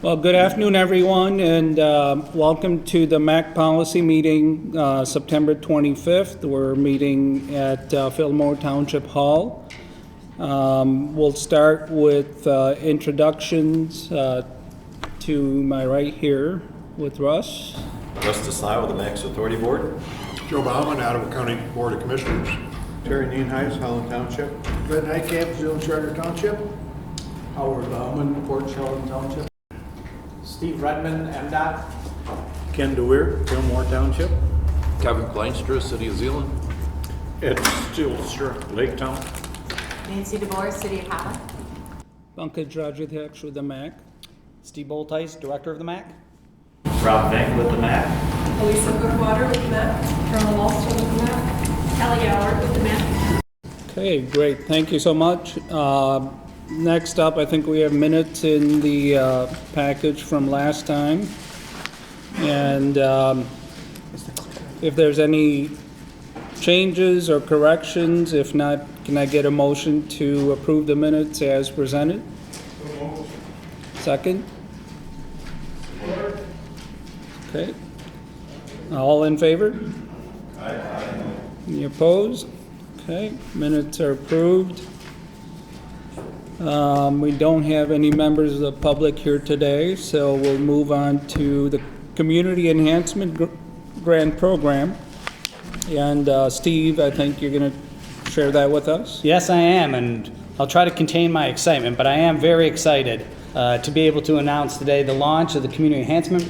Well, good afternoon, everyone, and welcome to the MACC policy meeting, September 25th. We're meeting at Fillmore Township Hall. We'll start with introductions to my right here with Russ. Russ Desai with the MACC Authority Board. Joe Bauman, Ottawa County Board of Commissioners. Terry Nienhuis, Holland Township. Brett Nightcap, Zone Charter Township. Howard Bauman, Port Sheldon Township. Steve Redmond, MDOT. Ken DeWeer, Fillmore Township. Kevin Kleinstra, City of Zeeland. Ed Stilstra, Lake Town. Nancy DeBoer, City of Holland. Pankaj Rajadhyaksha with the MACC. Steve Boltice, Director of the MACC. Rob Bank with the MACC. Elisa Goodwater with the MACC. Colonel Walston with the MACC. Kelly Allard with the MACC. Okay, great. Thank you so much. Next up, I think we have minutes in the package from last time. And if there's any changes or corrections, if not, can I get a motion to approve the minutes as presented? Second? Okay. All in favor? Aye. Any opposed? Okay, minutes are approved. We don't have any members of the public here today, so we'll move on to the Community Enhancement Grant Program. And Steve, I think you're going to share that with us. Yes, I am, and I'll try to contain my excitement, but I am very excited to be able to announce today the launch of the Community Enhancement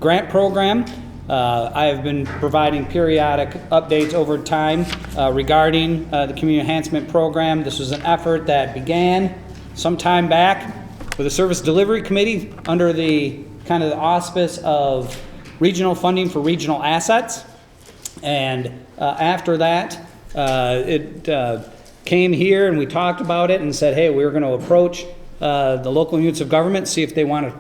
Grant Program. I have been providing periodic updates over time regarding the Community Enhancement Program. This was an effort that began some time back with a Service Delivery Committee under the kind of the auspice of regional funding for regional assets. And after that, it came here and we talked about it and said, hey, we're going to approach the local units of government, see if they want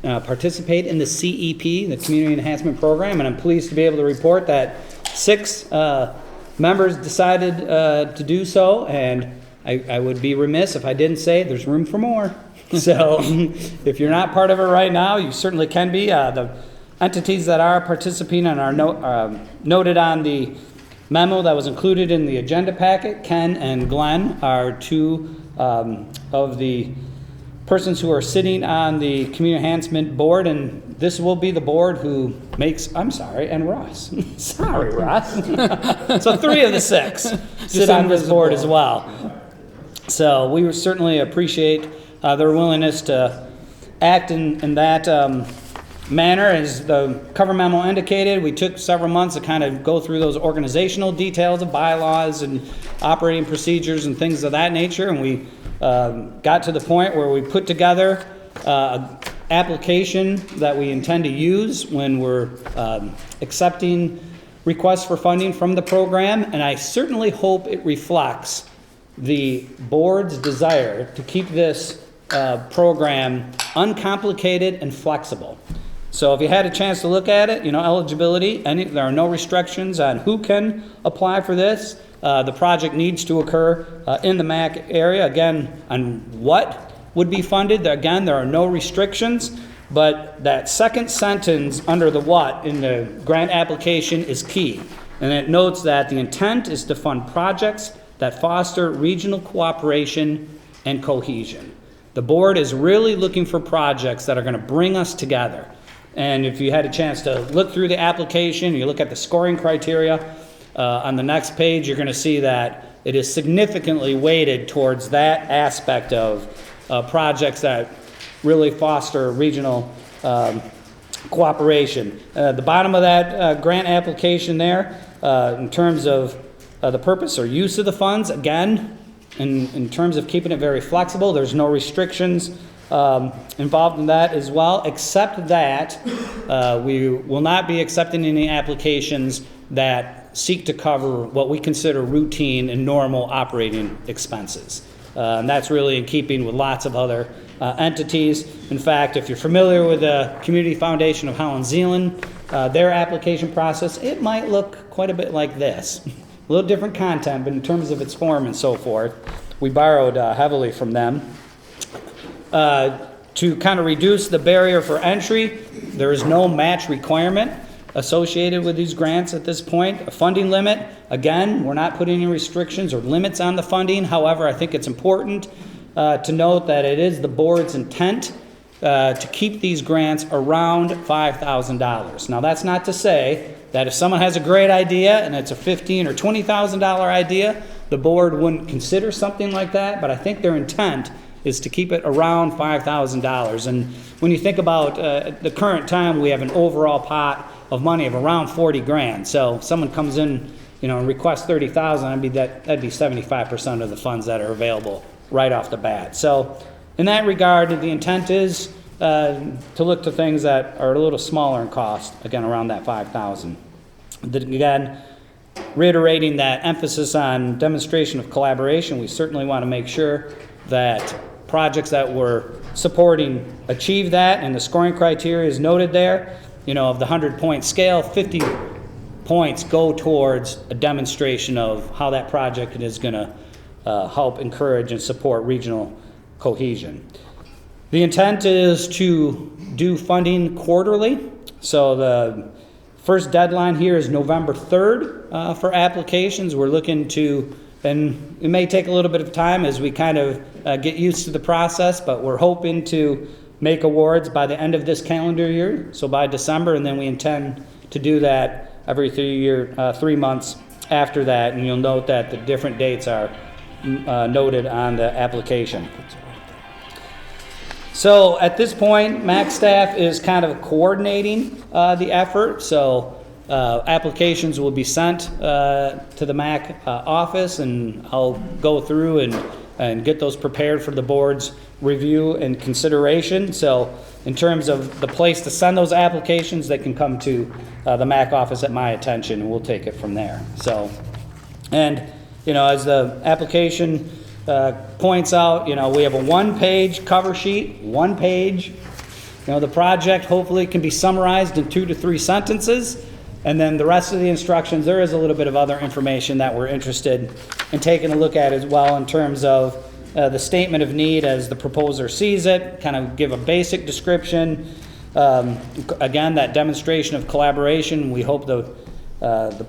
to participate in the CEP, the Community Enhancement Program, and I'm pleased to be able to report that 6 members decided to do so, and I would be remiss if I didn't say there's room for more. So if you're not part of it right now, you certainly can be. The entities that are participating and are noted on the memo that was included in the agenda packet, Ken and Glenn, are 2 of the persons who are sitting on the Community Enhancement Board, and this will be the board who makes, and Ross. Sorry, Ross. So 3 of the 6 sit on this board as well. So we would certainly appreciate their willingness to act in that manner. As the cover memo indicated, we took several months to kind of go through those organizational details of bylaws and operating procedures and things of that nature, and we got to the point where we put together an application that we intend to use when we're accepting requests for funding from the program, and I certainly hope it reflects the board's desire to keep this program uncomplicated and flexible. So if you had a chance to look at it, eligibility, there are no restrictions on who can apply for this. The project needs to occur in the MACC area. Again, on what would be funded, again, there are no restrictions, but that second sentence under the what in the grant application is key. And it notes that the intent is to fund projects that foster regional cooperation and cohesion. The board is really looking for projects that are going to bring us together. And if you had a chance to look through the application, you look at the scoring criteria, on the next page, you're going to see that it is significantly weighted towards that aspect of projects that really foster regional cooperation. The bottom of that grant application there, in terms of the purpose or use of the funds, again, in terms of keeping it very flexible, there's no restrictions involved in that as well, except that we will not be accepting any applications that seek to cover what we consider routine and normal operating expenses. And that's really in keeping with lots of other entities. In fact, if you're familiar with the Community Foundation of Holland Zeeland, their application process, it might look quite a bit like this. A little different content, but in terms of its form and so forth, we borrowed heavily from them. To kind of reduce the barrier for entry, there is no match requirement associated with these grants at this point. A funding limit, again, we're not putting any restrictions or limits on the funding. However, I think it's important to note that it is the board's intent to keep these grants around $5,000. Now, that's not to say that if someone has a great idea and it's a $15,000 or $20,000 idea, the board wouldn't consider something like that, but I think their intent is to keep it around $5,000. And when you think about the current time, we have an overall pot of money of around 40 grand. So if someone comes in, and requests 30,000, that'd be 75% of the funds that are available right off the bat. So in that regard, the intent is to look to things that are a little smaller in cost, again, around that 5,000. Again, reiterating that emphasis on demonstration of collaboration, we certainly want to make sure that projects that we're supporting achieve that, and the scoring criteria is noted there. Of the 100-point scale, 50 points go towards a demonstration of how that project is going to help encourage and support regional cohesion. The intent is to do funding quarterly. So the first deadline here is November 3rd for applications. We're looking to, and it may take a little bit of time as we kind of get used to the process, but we're hoping to make awards by the end of this calendar year, so by December, and then we intend to do that every 3 months after that, and you'll note that the different dates are noted on the application. So at this point, MACC staff is kind of coordinating the effort, so applications will be sent to the MACC office, and I'll go through and get those prepared for the board's review and consideration. So in terms of the place to send those applications, they can come to the MACC office at my attention, and we'll take it from there. So, and as the application points out, we have a one-page cover sheet, one page. The project hopefully can be summarized in 2 to 3 sentences. And then the rest of the instructions, there is a little bit of other information that we're interested in taking a look at as well, in terms of the statement of need as the proposer sees it, kind of give a basic description. Again, that demonstration of collaboration, we hope the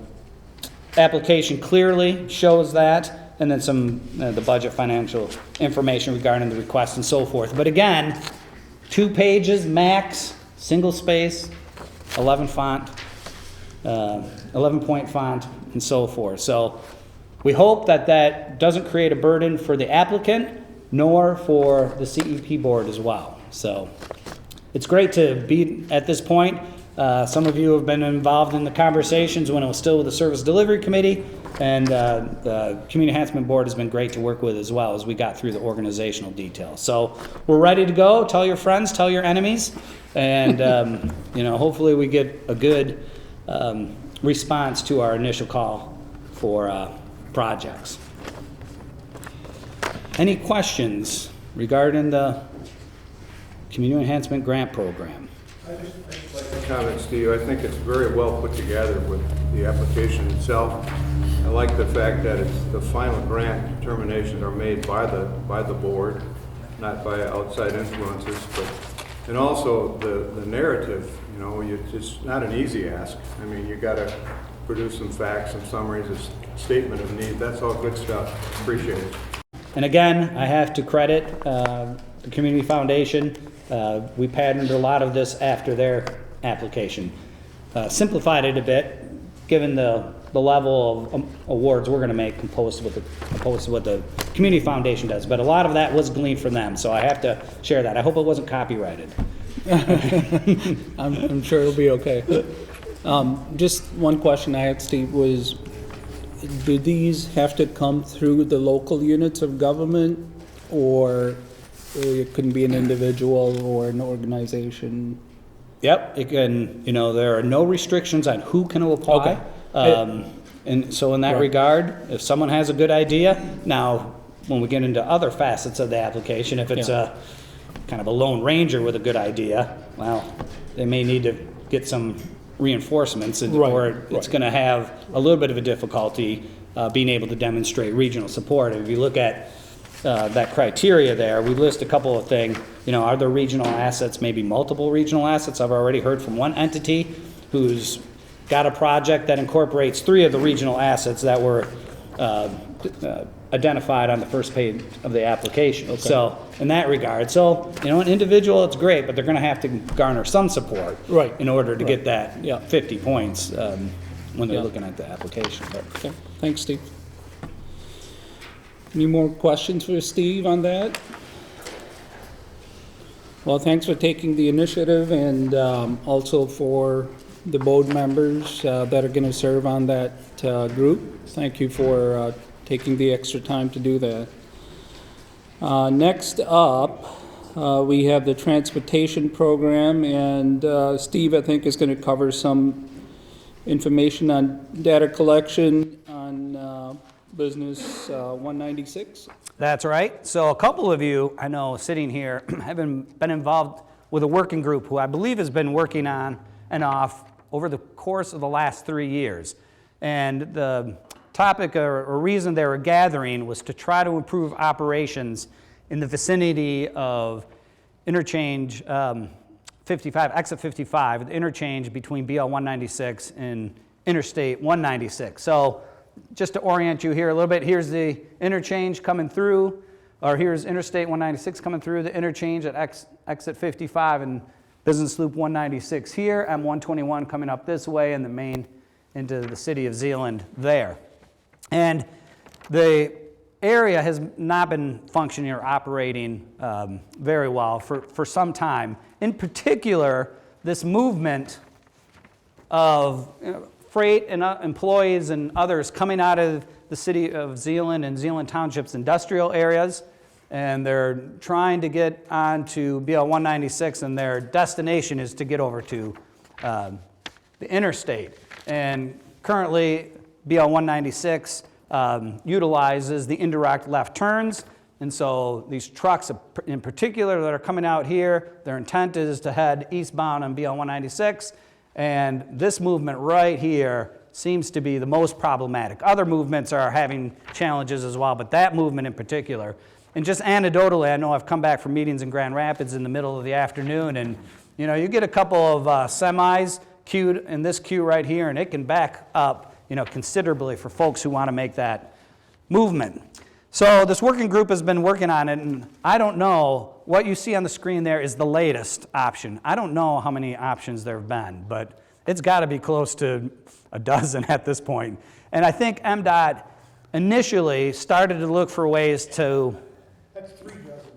application clearly shows that, and then some the budget financial information regarding the request and so forth. But again, 2 pages max, single space, 11-point font, and so forth. So we hope that doesn't create a burden for the applicant, nor for the CEP board as well. So it's great to be at this point. Some of you have been involved in the conversations when it was still with the Service Delivery Committee, and the Community Enhancement Board has been great to work with as well as we got through the organizational details. So we're ready to go. Tell your friends, tell your enemies, and hopefully we get a good response to our initial call for projects. Any questions regarding the Community Enhancement Grant Program? I just like to comment, Steve. I think it's very well put together with the application itself. I like the fact that it's the final grant determinations are made by the board, not by outside influences, and also the narrative. It's not an easy ask. I mean, you got to produce some facts, some summaries, a statement of need. That's all good stuff. Appreciate it. And again, I have to credit the Community Foundation. We patterned a lot of this after their application. Simplified it a bit, given the level of awards we're going to make opposed to what the Community Foundation does. But a lot of that was gleaned from them, so I have to share that. I hope it wasn't copyrighted. I'm sure it'll be okay. Just one question I had, Steve, was do these have to come through the local units of government, or it can be an individual or an organization? Yep, it can. There are no restrictions on who can apply. Okay. And so in that regard, if someone has a good idea, now when we get into other facets of the application, if it's a kind of a lone ranger with a good idea, well, they may need to get some reinforcements, or it's going to have a little bit of a difficulty being able to demonstrate regional support. If you look at that criteria there, we list a couple of things. You know, are there regional assets, maybe multiple regional assets? I've already heard from one entity who's got a project that incorporates 3 of the regional assets that were identified on the first page of the application. So in that regard, so, you know, an individual, it's great, but they're going to have to garner some support Right. in order to get that Yeah. 50 points when they're Yeah. looking at the application. But Okay, thanks, Steve. Any more questions for Steve on that? Well, thanks for taking the initiative and also for the board members that are going to serve on that group. Thank you for taking the extra time to do that. Next up, we have the transportation program, and Steve, I think, is going to cover some information on data collection on Business 196. that's right. So a couple of you, I know, sitting here, have been involved with a working group who I believe has been working on and off over the course of the last 3 years. And the topic or reason they were gathering was to try to improve operations in the vicinity of interchange 55, exit 55, the interchange between BL 196 and Interstate 196. So just to orient you here a little bit, here's the interchange coming through, or here's Interstate 196 coming through the interchange at exit 55 and Business Loop 196 here, M121 coming up this way, and the main into the city of Zeeland there. And the area has not been functioning or operating very well for some time. In particular, this movement of freight and employees and others coming out of the city of Zeeland and Zeeland Township's industrial areas, and they're trying to get onto BL 196, and their destination is to get over to the interstate. And currently, BL 196 utilizes the indirect left turns, and so these trucks in particular that are coming out here, their intent is to head eastbound on BL 196, and this movement right here seems to be the most problematic. Other movements are having challenges as well, but that movement in particular. And just anecdotally, I know I've come back from meetings in Grand Rapids in the middle of the afternoon, and you know, you get a couple of semis queued in this queue right here, and it can back up, you know, considerably for folks who want to make that movement. So this working group has been working on it, and I don't know, what you see on the screen there is the latest option. I don't know how many options there have been, but it's got to be close to a dozen at this point. And I think MDOT initially started to look for ways to... That's 3 dozen.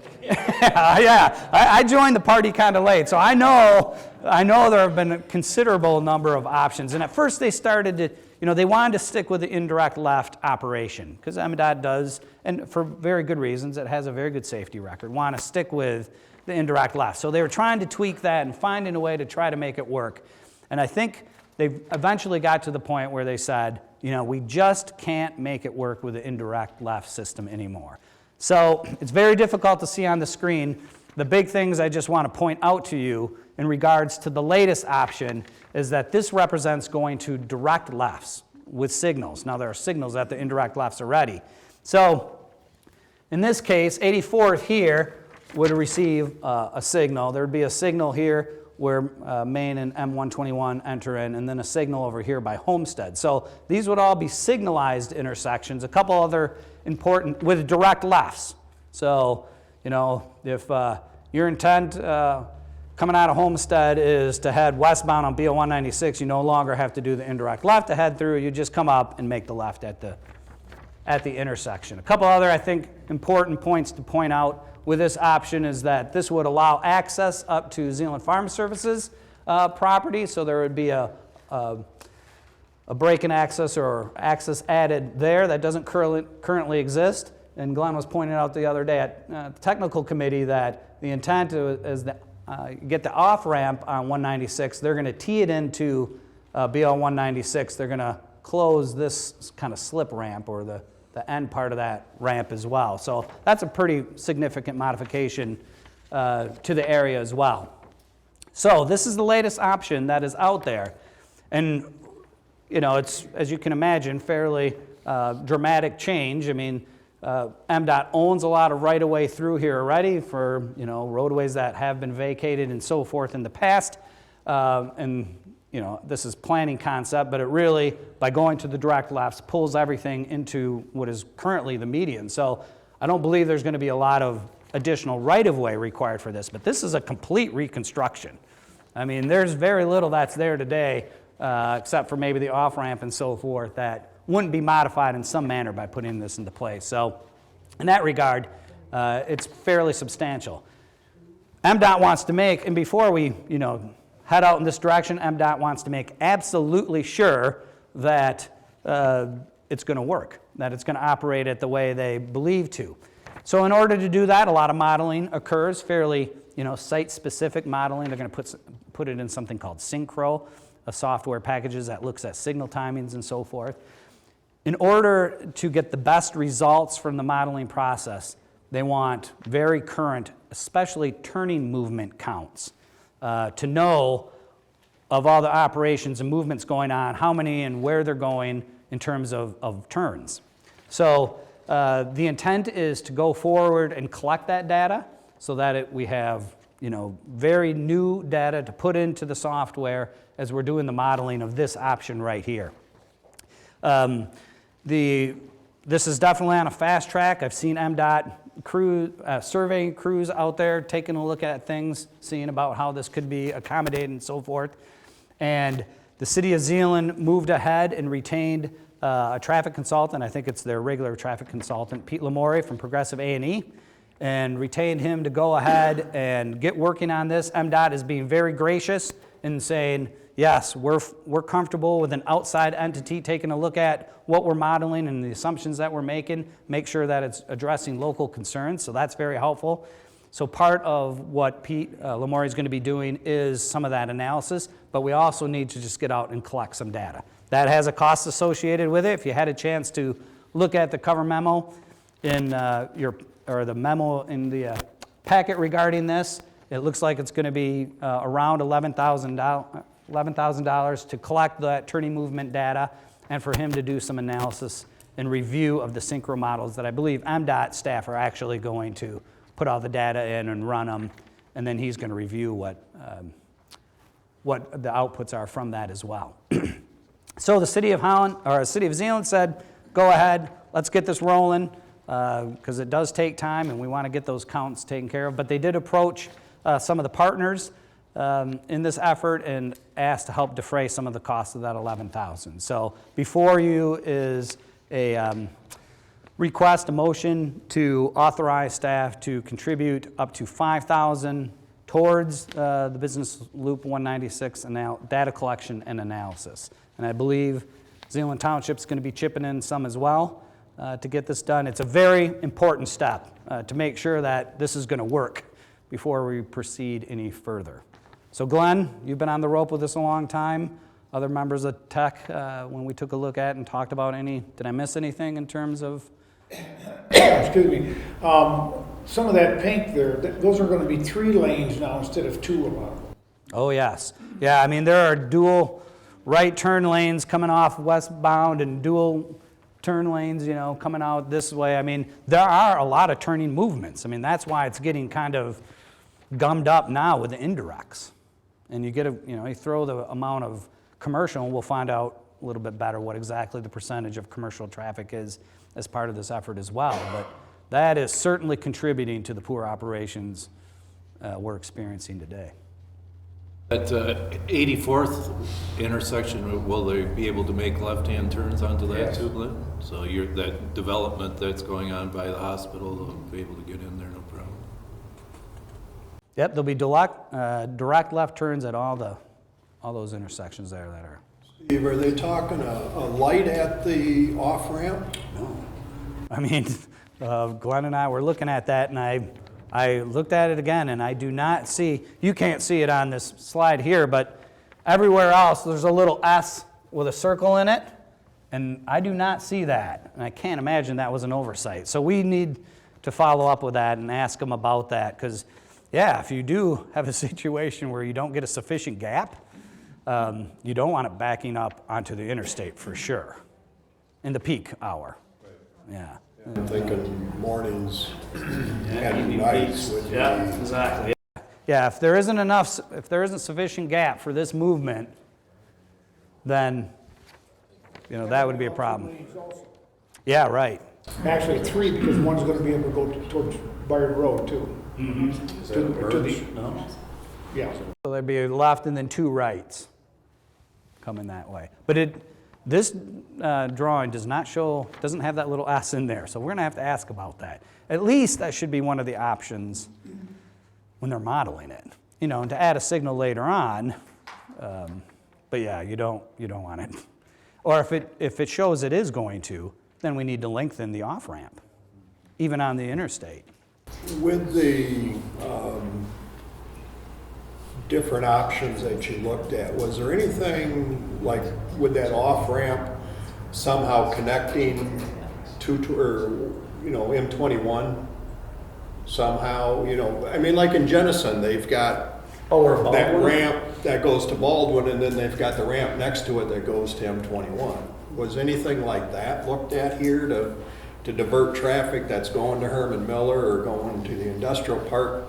Yeah, I joined the party kind of late, so I know there have been a considerable number of options. And at first they started to, you know, they wanted to stick with the indirect left operation, because MDOT does, and for very good reasons, it has a very good safety record, want to stick with the indirect left. So they were trying to tweak that and finding a way to try to make it work. And I think they eventually got to the point where they said, you know, we just can't make it work with the indirect left system anymore. So it's very difficult to see on the screen. The big things I just want to point out to you in regards to the latest option is that this represents going to direct lefts with signals. Now there are signals at the indirect lefts already. So in this case, 84th here would receive a signal. There would be a signal here where Main and M121 enter in, and then a signal over here by Homestead. So these would all be signalized intersections. A couple other important, with direct lefts. So, you know, if your intent coming out of Homestead is to head westbound on BL 196, you no longer have to do the indirect left to head through. You just come up and make the left at the intersection. A couple other, I think, important points to point out with this option is that this would allow access up to Zeeland Farm Services property, so there would be a break-in access or access added there that doesn't currently exist. And Glenn was pointing out the other day at the technical committee that the intent is that get the off-ramp on 196, they're going to tee it into BL 196. They're going to close this kind of slip ramp or the end part of that ramp as well. So that's a pretty significant modification to the area as well. So this is the latest option that is out there. And, you know, it's, as you can imagine, fairly dramatic change. I mean, MDOT owns a lot of right-of-way through here already for, you know, roadways that have been vacated and so forth in the past. And, you know, this is planning concept, but it really, by going to the direct lefts, pulls everything into what is currently the median. So I don't believe there's going to be a lot of additional right-of-way required for this, but this is a complete reconstruction. I mean, there's very little that's there today, except for maybe the off-ramp and so forth, that wouldn't be modified in some manner by putting this into place. So in that regard, it's fairly substantial. MDOT wants to make, and before we, you know, head out in this direction, MDOT wants to make absolutely sure that it's going to work, that it's going to operate it the way they believe to. So in order to do that, a lot of modeling occurs, fairly, you know, site-specific modeling. They're going to put it in something called Synchro, a software packages that looks at signal timings and so forth. In order to get the best results from the modeling process, they want very current, especially turning movement counts, to know of all the operations and movements going on, how many and where they're going in terms of turns. So the intent is to go forward and collect that data so that we have, you know, very new data to put into the software as we're doing the modeling of this option right here. This is definitely on a fast track. I've seen MDOT surveying crews out there taking a look at things, seeing about how this could be accommodated and so forth. And the City of Zeeland moved ahead and retained a traffic consultant. I think it's their regular traffic consultant, Pete Lamore from Progressive A&E, and retained him to go ahead and get working on this. MDOT is being very gracious in saying, yes, we're comfortable with an outside entity taking a look at what we're modeling and the assumptions that we're making, make sure that it's addressing local concerns, so that's very helpful. So part of what Pete Lamore is going to be doing is some of that analysis, but we also need to just get out and collect some data. That has a cost associated with it. If you had a chance to look at the cover memo in the memo in the packet regarding this, it looks like it's going to be around $11,000 to collect that turning movement data and for him to do some analysis and review of the synchro models that I believe MDOT staff are actually going to put all the data in and run them, and then he's going to review what the outputs are from that as well. So the City of Zeeland said, go ahead, let's get this rolling, because it does take time and we want to get those counts taken care of. But they did approach some of the partners in this effort and asked to help defray some of the costs of that $11,000. So before you is a request, a motion to authorize staff to contribute up to $5,000 towards the Business Loop 196 data collection and analysis. And I believe Zeeland Township's going to be chipping in some as well to get this done. It's a very important step to make sure that this is going to work before we proceed any further. So Glenn, you've been on the rope with this a long time. Other members of tech, when we took a look at and talked about did I miss anything in terms of? Excuse me. Some of that pink there, those are going to be 3 lanes now instead of 2 of them. Oh, yes. Yeah, I mean, there are dual right turn lanes coming off westbound and dual turn lanes, you know, coming out this way. I mean, there are a lot of turning movements. I mean, that's why it's getting kind of gummed up now with the indirects. And you you throw the amount of commercial, and we'll find out a little bit better what exactly the percentage of commercial traffic is as part of this effort as well. But that is certainly contributing to the poor operations we're experiencing today. At 84th intersection, will they be able to make left-hand turns onto that too, Glenn? So that development that's going on by the hospital, they'll be able to get in there, no problem. Yep, there'll be direct left turns at all those intersections there that are. Steve, are they talking a light at the off-ramp? No. I mean, Glenn and I were looking at that, and I looked at it again, and I do not see, you can't see it on this slide here, but everywhere else there's a little S with a circle in it, and I do not see that, and I can't imagine that was an oversight. So we need to follow up with that and ask them about that, because, yeah, if you do have a situation where you don't get a sufficient gap, you don't want it backing up onto the interstate for sure in the peak hour. Yeah. I'm thinking mornings and nights would be. Yeah, exactly. Yeah, if there isn't sufficient gap for this movement, then, that would be a problem. Lanes also. Yeah, right. Actually, 3, because one's gonna be able to go towards Byron Road too. Is that a merge? No? Yeah. So there'd be a left and then 2 rights coming that way. But this drawing doesn't have that little S in there, so we're gonna have to ask about that. At least that should be one of the options when they're modeling it, and to add a signal later on. But yeah, you don't want it. Or if it shows it is going to, then we need to lengthen the off-ramp, even on the interstate. With the different options that you looked at, was there anything like with that off-ramp somehow connecting M21 somehow, I mean, like in Jenison, they've got that ramp that goes to Baldwin, and then they've got the ramp next to it that goes to M21. Was anything like that looked at here to divert traffic that's going to Herman Miller or going to the industrial park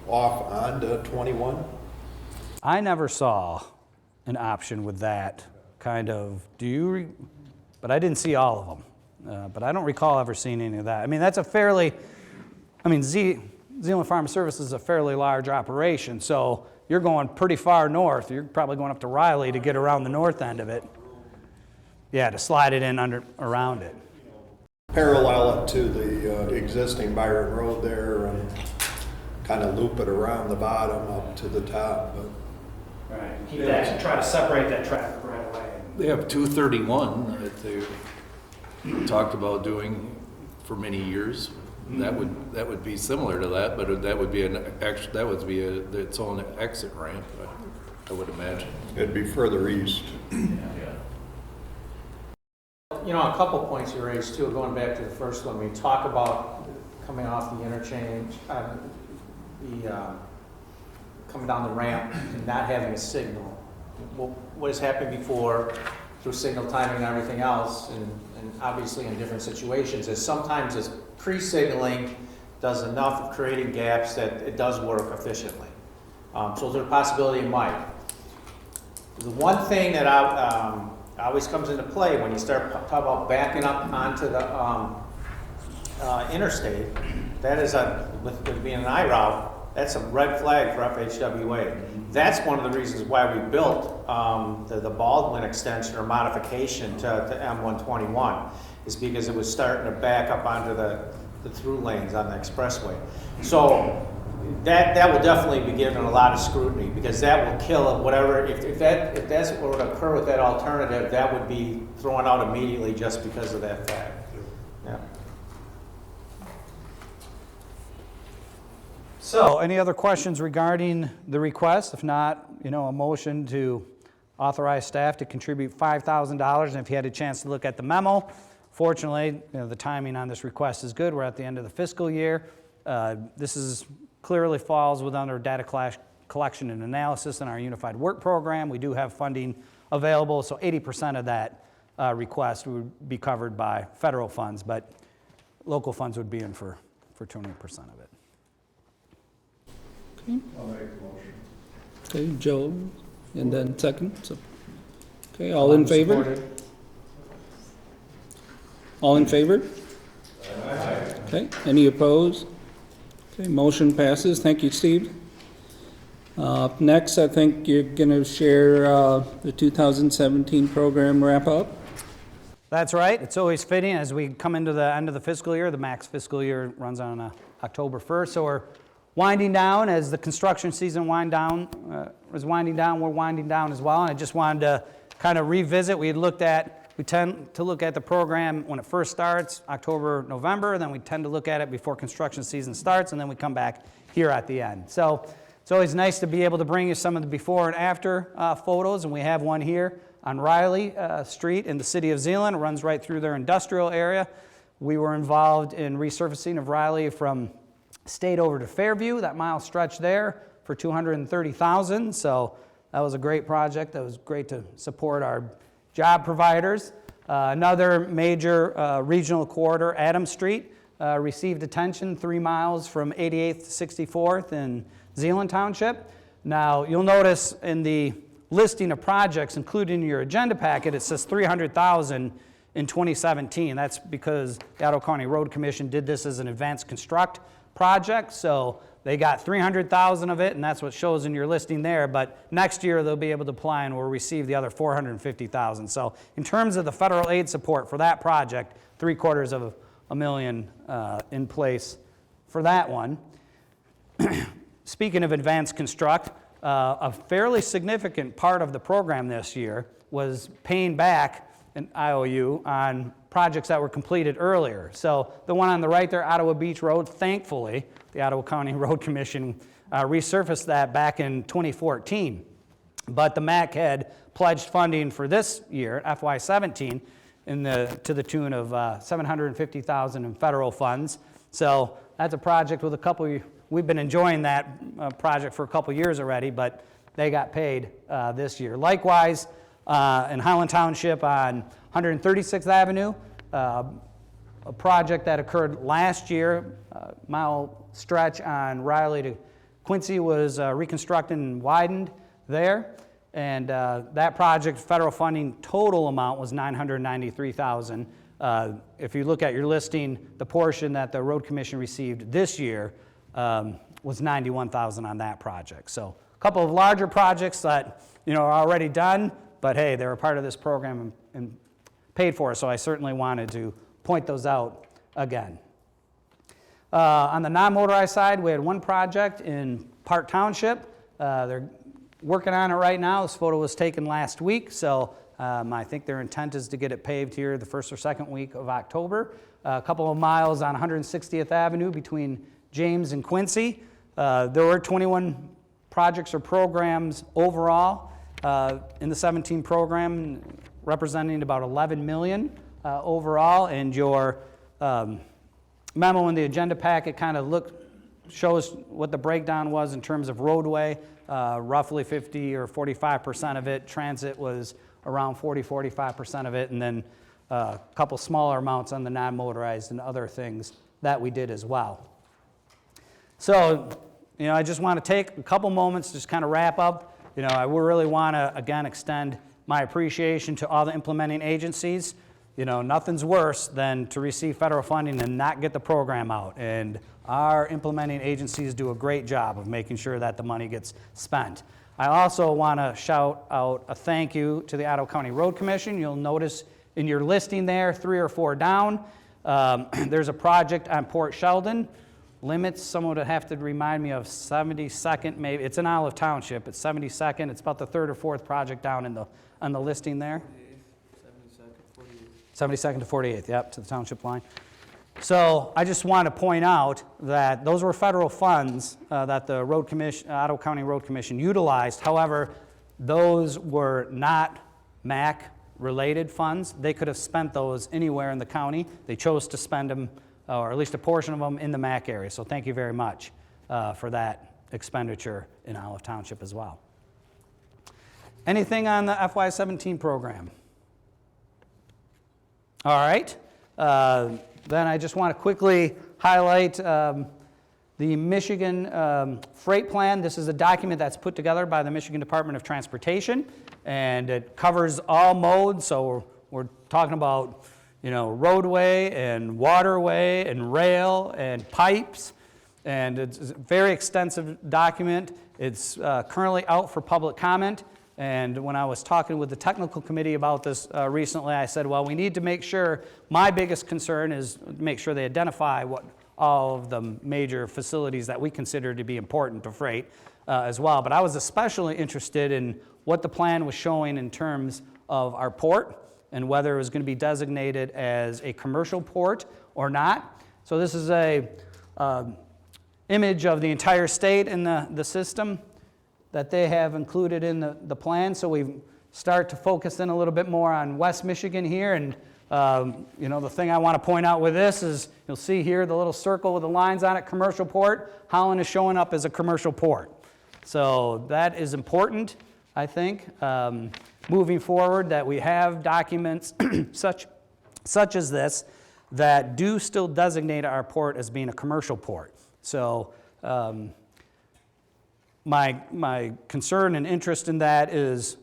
off onto 21? I never saw an option with that kind of, but I didn't see all of them. But I don't recall ever seeing any of that. I mean, Zeeland Farm Services is a fairly large operation, so you're going pretty far north. You're probably going up to Riley to get around the north end of it. Yeah, to slide it in around it. Parallel it to the existing Byron Road there and kind of loop it around the bottom up to the top. But Right. Keep that, try to separate that traffic right away. They have 231 that they talked about doing for many years. That would be similar to that, but that would be its own exit ramp, I would imagine. it'd be further east. A couple points you raised too, going back to the first one, we talk about coming off the interchange, coming down the ramp and not having a signal. What has happened before through signal timing and everything else, and obviously in different situations, is sometimes this pre-signaling does enough of creating gaps that it does work efficiently. So there's a possibility it might. The one thing that always comes into play when you start talking about backing up onto the interstate, that is with being an I route, that's a red flag for FHWA. That's one of the reasons why we built the Baldwin extension or modification to M121, is because it was starting to back up onto the through lanes on the expressway. So that will definitely be given a lot of scrutiny, because that will kill whatever, if that's what would occur with that alternative, that would be thrown out immediately just because of that fact. Yeah. So, any other questions regarding the request? If not, a motion to authorize staff to contribute $5,000. And if you had a chance to look at the memo, fortunately, the timing on this request is good. We're at the end of the fiscal year. This clearly falls within our data collection and analysis in our unified work program. We do have funding available, so 80% of that request would be covered by federal funds, but local funds would be in for 20% of it. I'll make the motion. Okay, Joe, and then second. So, okay, all in favor? All in favor? Aye. Okay, any opposed? Okay, motion passes. Thank you, Steve. Next, I think you're going to share the 2017 program wrap-up. That's right. It's always fitting as we come into the end of the fiscal year. The MACC fiscal year runs on October 1st, so we're winding down as the construction season is winding down. We're winding down as well, and I just wanted to kind of revisit. We tend to look at the program when it first starts, October, November, then we tend to look at it before construction season starts, and then we come back here at the end. So it's always nice to be able to bring you some of the before and after photos, and we have one here on Riley Street in the city of Zeeland. It runs right through their industrial area. We were involved in resurfacing of Riley from State over to Fairview, that mile stretch there, for $230,000. So that was a great project. That was great to support our job providers. Another major regional corridor, Adams Street, received attention 3 miles from 88th to 64th in Zeeland Township. Now, you'll notice in the listing of projects included in your agenda packet, it says $300,000 in 2017. That's because the Ottawa County Road Commission did this as an advanced construct project, so they got $300,000 of it, and that's what shows in your listing there. But next year they'll be able to apply and will receive the other $450,000. So in terms of the federal aid support for that project, $750,000 in place for that one. Speaking of advanced construct, a fairly significant part of the program this year was paying back an IOU on projects that were completed earlier. So the one on the right there, Ottawa Beach Road, thankfully, the Ottawa County Road Commission resurfaced that back in 2014. But the MACC had pledged funding for this year, FY17, to the tune of $750,000 in federal funds. So that's a project with we've been enjoying that project for a couple years already, but they got paid this year. Likewise, in Highland Township on 136th Avenue, a project that occurred last year, mile stretch on Riley to Quincy was reconstructed and widened there. And that project, federal funding total amount was $993,000. If you look at your listing, the portion that the Road Commission received this year was $91,000 on that project. So a couple of larger projects that are already done, but hey, they're a part of this program and paid for, so I certainly wanted to point those out again. On the non-motorized side, we had one project in Park Township. They're working on it right now. This photo was taken last week, so I think their intent is to get it paved here the first or second week of October. A couple of miles on 160th Avenue between James and Quincy. There were 21 projects or programs overall in the 17 program, representing about 11 million overall, and your memo in the agenda packet kind of shows what the breakdown was in terms of roadway, roughly 50 or 45% of it. Transit was around 40-45% of it, and then a couple smaller amounts on the non-motorized and other things that we did as well. So, I just want to take a couple moments to just kind of wrap up. I really want to, again, extend my appreciation to all the implementing agencies. Nothing's worse than to receive federal funding and not get the program out. And our implementing agencies do a great job of making sure that the money gets spent. I also want to shout out a thank you to the Ottawa County Road Commission. You'll notice in your listing there, 3 or 4 down, there's a project on Port Sheldon. Limits, someone would have to remind me of 72nd, maybe. It's in Olive Township. It's 72nd. It's about the 3rd or 4th project down on the listing there. 72nd to 48th, yep, to the township line. So I just want to point out that those were federal funds that the Road Commission, Ottawa County Road Commission utilized. However, those were not MACC related funds. They could have spent those anywhere in the county. They chose to spend them, or at least a portion of them, in the MACC area. So thank you very much for that expenditure in Olive Township as well. Anything on the FY17 program? All right. Then I just want to quickly highlight the Michigan Freight Plan. This is a document that's put together by the Michigan Department of Transportation, and it covers all modes. So we're talking about roadway and waterway and rail and pipes, and it's a very extensive document. It's currently out for public comment. And when I was talking with the technical committee about this recently, I said, well, we need to make sure, my biggest concern is make sure they identify what all of the major facilities that we consider to be important to freight as well. But I was especially interested in what the plan was showing in terms of our port and whether it was going to be designated as a commercial port or not. So this is a image of the entire state in the system that they have included in the plan. So we start to focus in a little bit more on West Michigan here. And the thing I want to point out with this is you'll see here the little circle with the lines on it, commercial port. Holland is showing up as a commercial port. So that is important, I think. moving forward that we have documents such as this that do still designate our port as being a commercial port. So my concern and interest in that is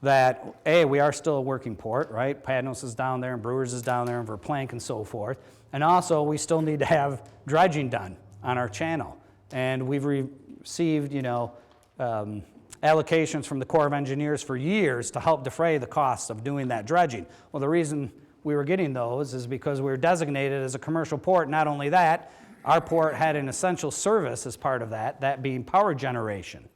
that, A, we are still a working port, right? Padnos is down there, and Brewers is down there, and Verplank and so forth. And also, we still need to have dredging done on our channel. And we've received, allocations from the Corps of Engineers for years to help defray the costs of doing that dredging. Well, the reason we were getting those is because we were designated as a commercial port. Not only that, our port had an essential service as part of that being power generation.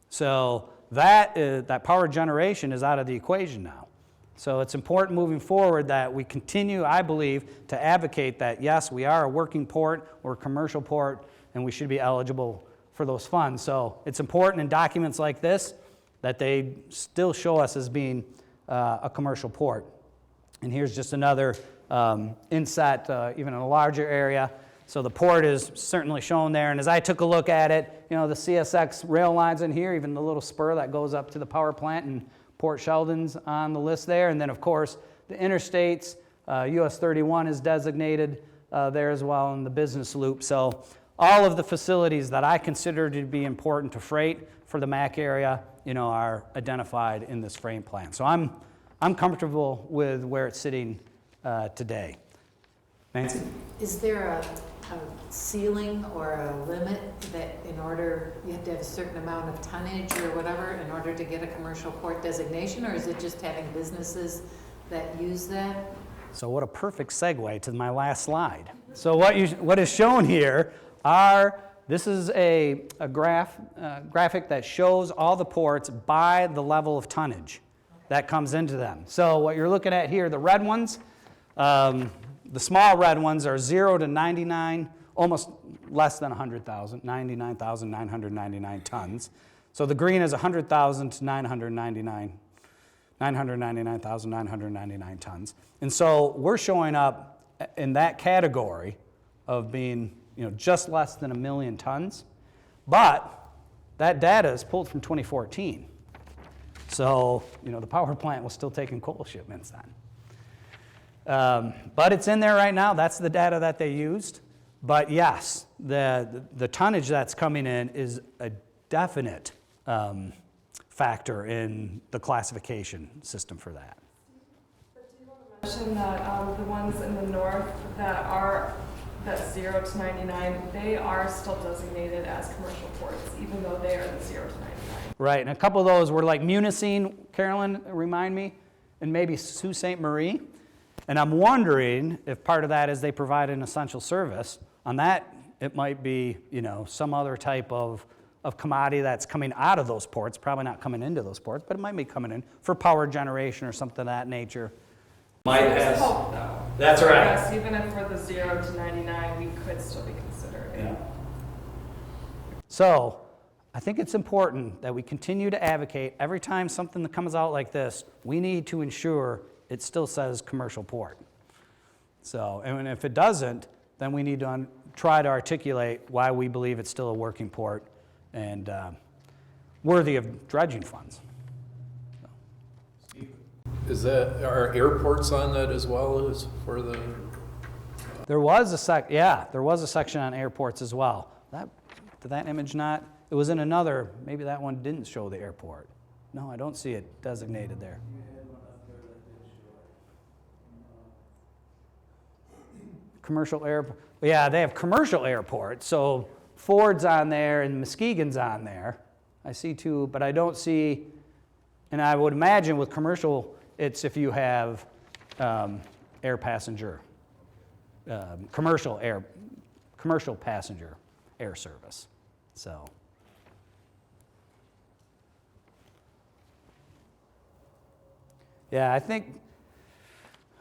So that power generation is out of the equation now. So it's important moving forward that we continue, I believe, to advocate that, yes, we are a working port, we're a commercial port, and we should be eligible for those funds. So it's important in documents like this that they still show us as being a commercial port. And here's just another inset, even in a larger area. So the port is certainly shown there, and as I took a look at it, the CSX rail lines in here, even the little spur that goes up to the power plant in Port Sheldon's on the list there, and then of course the interstates, US 31 is designated there as well in the business loop. So all of the facilities that I consider to be important to freight for the MACC area, are identified in this frame plan. So I'm comfortable with where it's sitting today. Nancy? Is there a ceiling or a limit that you have to have a certain amount of tonnage or whatever in order to get a commercial port designation, or is it just having businesses that use that? So what a perfect segue to my last slide. So what is shown here this is a graphic that shows all the ports by the level of tonnage that comes into them. So what you're looking at here, the red ones, the small red ones are 0 to 99, almost less than 100,000, 99,999 tons. So the green is 100,000 to 999,999 tons. And so we're showing up in that category of being, just less than 1 million tons. But that data is pulled from 2014. So, the power plant was still taking coal shipments then. But it's in there right now. That's the data that they used. But yes, the tonnage that's coming in is a definite factor in the classification system for that. But do you want to mention that the ones in the north that's 0 to 99, they are still designated as commercial ports, even though they are the 0 to 99. Right, and a couple of those were like Munising, Carolyn, remind me, and maybe Sault Ste. Marie. And I'm wondering if part of that is they provide an essential service. On that, it might be, some other type of commodity that's coming out of those ports, probably not coming into those ports, but it might be coming in for power generation or something of that nature. That's right. Yes, even if we're the 0 to 99, we could still be considered. Yeah. So, I think it's important that we continue to advocate every time something that comes out like this, we need to ensure it still says commercial port. So, and if it doesn't, then we need to try to articulate why we believe it's still a working port and worthy of dredging funds. Are airports on that as well as for the? There was a section on airports as well. Did that image not? It was in another, maybe that one didn't show the airport. No, I don't see it designated there. Commercial airport, yeah, they have commercial airports. So Ford's on there and Muskegon's on there. I see two, but I don't see, and I would imagine with commercial, it's if you have air passenger, commercial passenger air service. So. Yeah, I think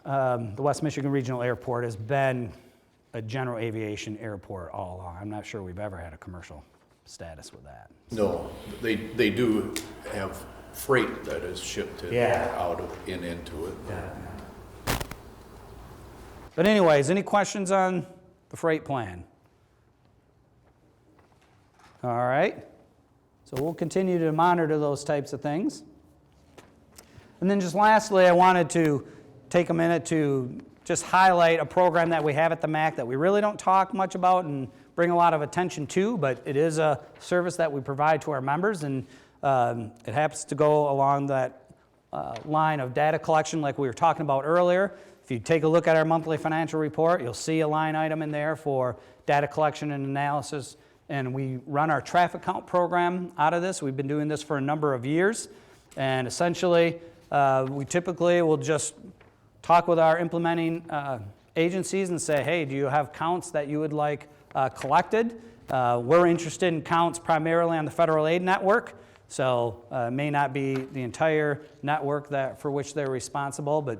the West Michigan Regional Airport has been a general aviation airport all along. I'm not sure we've ever had a commercial status with that. No, they do have freight that is shipped out of and into it. Yeah. But anyways, any questions on the freight plan? All right. So we'll continue to monitor those types of things. And then just lastly, I wanted to take a minute to just highlight a program that we have at the MACC that we really don't talk much about and bring a lot of attention to, but it is a service that we provide to our members, and it happens to go along that line of data collection like we were talking about earlier. If you take a look at our monthly financial report, you'll see a line item in there for data collection and analysis, and we run our traffic count program out of this. We've been doing this for a number of years, and essentially we typically will just talk with our implementing agencies and say, hey, do you have counts that you would like collected? We're interested in counts primarily on the federal aid network, so it may not be the entire network for which they're responsible, but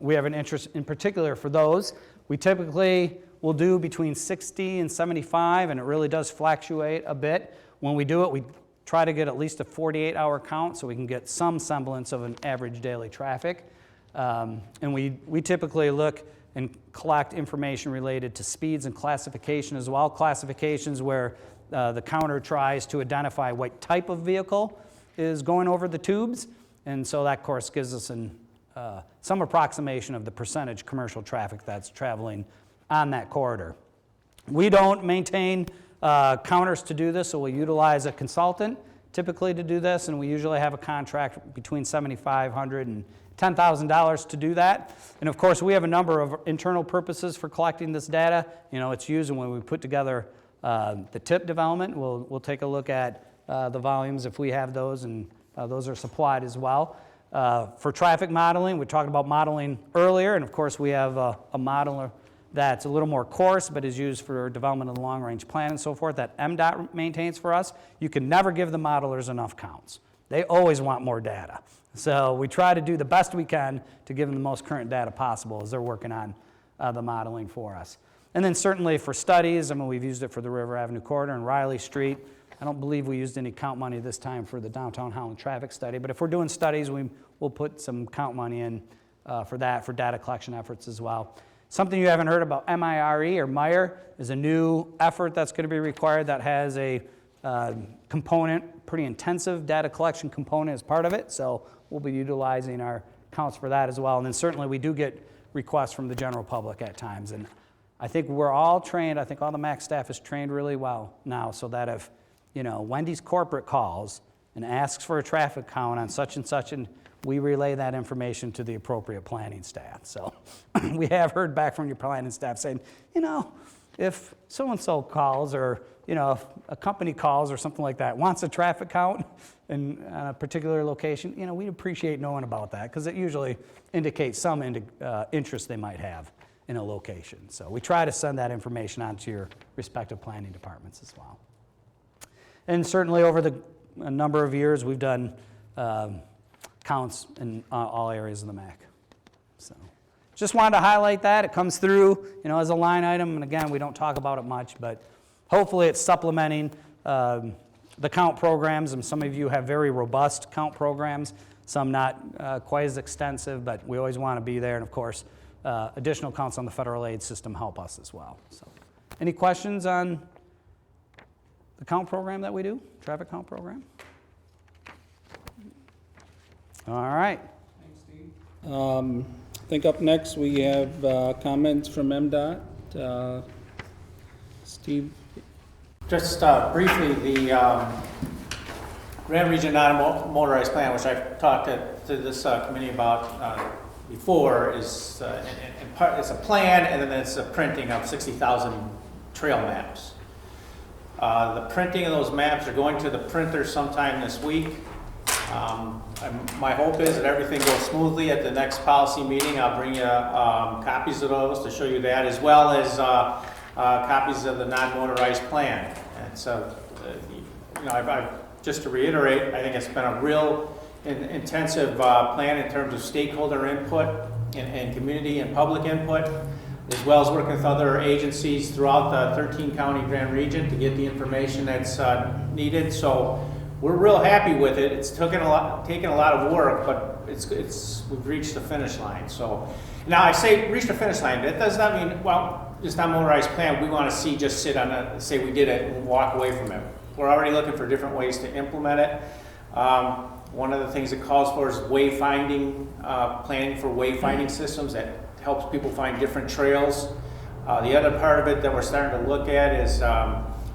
we have an interest in particular for those. We typically will do between 60 and 75, and it really does fluctuate a bit. When we do it, we try to get at least a 48-hour count so we can get some semblance of an average daily traffic. And we typically look and collect information related to speeds and classification as well. Classifications where the counter tries to identify what type of vehicle is going over the tubes. And so that, of course, gives us some approximation of the percentage commercial traffic that's traveling on that corridor. We don't maintain counters to do this, so we utilize a consultant typically to do this, and we usually have a contract between $7,500 and $10,000 to do that. And of course, we have a number of internal purposes for collecting this data. You know, it's used when we put together the tip development. We'll take a look at the volumes if we have those, and those are supplied as well. For traffic modeling, we talked about modeling earlier, and of course, we have a modeler that's a little more coarse, but is used for development of the long-range plan and so forth that MDOT maintains for us. You can never give the modelers enough counts. They always want more data. So we try to do the best we can to give them the most current data possible as they're working on the modeling for us. And then certainly for studies, I mean, we've used it for the River Avenue corridor and Riley Street. I don't believe we used any count money this time for the downtown Holland traffic study, but if we're doing studies, we'll put some count money in for that, for data collection efforts as well. Something you haven't heard about, MIRE or MIRE is a new effort that's going to be required that has a component, pretty intensive data collection component as part of it, so we'll be utilizing our counts for that as well. And then certainly we do get requests from the general public at times, and I think we're all trained, I think all the MACC staff is trained really well now, so that if, you know, Wendy's corporate calls and asks for a traffic count on such and such, and we relay that information to the appropriate planning staff. So we have heard back from your planning staff saying, you know, if so-and-so calls, or, you know, if a company calls or something like that, wants a traffic count in a particular location, you know, we'd appreciate knowing about that, because it usually indicates some interest they might have in a location. So we try to send that information on to your respective planning departments as well. And certainly over a number of years, we've done counts in all areas of the MACC. So just wanted to highlight that. It comes through, you know, as a line item, and again, we don't talk about it much, but hopefully it's supplementing the count programs, and some of you have very robust count programs, some not quite as extensive, but we always want to be there, and of course, additional counts on the federal aid system help us as well. So, any questions on the count program that we do, traffic count program? All right. Thanks, Steve. I think up next we have comments from MDOT. Steve? Just briefly, the Grand Region Non-Motorized Plan, which I've talked to this committee about before, is in part, it's a plan, and then it's a printing of 60,000 trail maps. The printing of those maps are going to the printer sometime this week. My hope is that everything goes smoothly at the next policy meeting. I'll bring you copies of those to show you that, as well as copies of the non-motorized plan. And so, you know, just to reiterate, I think it's been a real intensive plan in terms of stakeholder input and community and public input, as well as working with other agencies throughout the 13-county Grand Region to get the information that's needed. So we're real happy with it. It's taken a lot of work, but we've reached the finish line. So now I say reach the finish line. That does not mean, well, it's not a motorized plan. We want to see just sit on it, say we did it, and walk away from it. We're already looking for different ways to implement it. One of the things it calls for is wayfinding, planning for wayfinding systems that helps people find different trails. The other part of it that we're starting to look at is,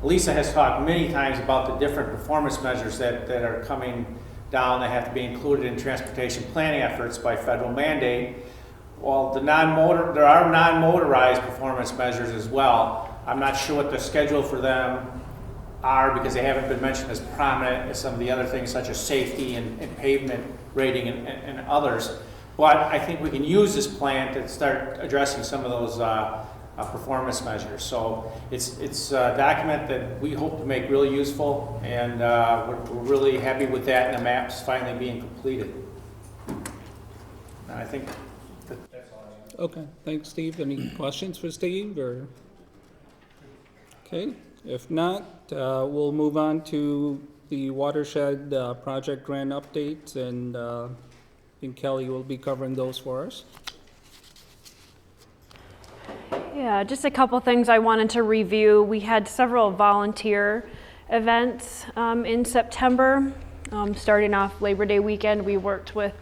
Lisa has talked many times about the different performance measures that are coming down that have to be included in transportation planning efforts by federal mandate. Well, there are non-motorized performance measures as well. I'm not sure what the schedule for them are because they haven't been mentioned as prominent as some of the other things such as safety and pavement rating and others. But I think we can use this plan to start addressing some of those performance measures. So it's a document that we hope to make really useful, and we're really happy with that, and the map's finally being completed. And I think that's all I have. Okay, thanks, Steve. Any questions for Steve, or? Okay, if not, we'll move on to the watershed project grant updates, and I think Kelly will be covering those for us. Yeah, just a couple things I wanted to review. We had several volunteer events in September. Starting off Labor Day weekend, we worked with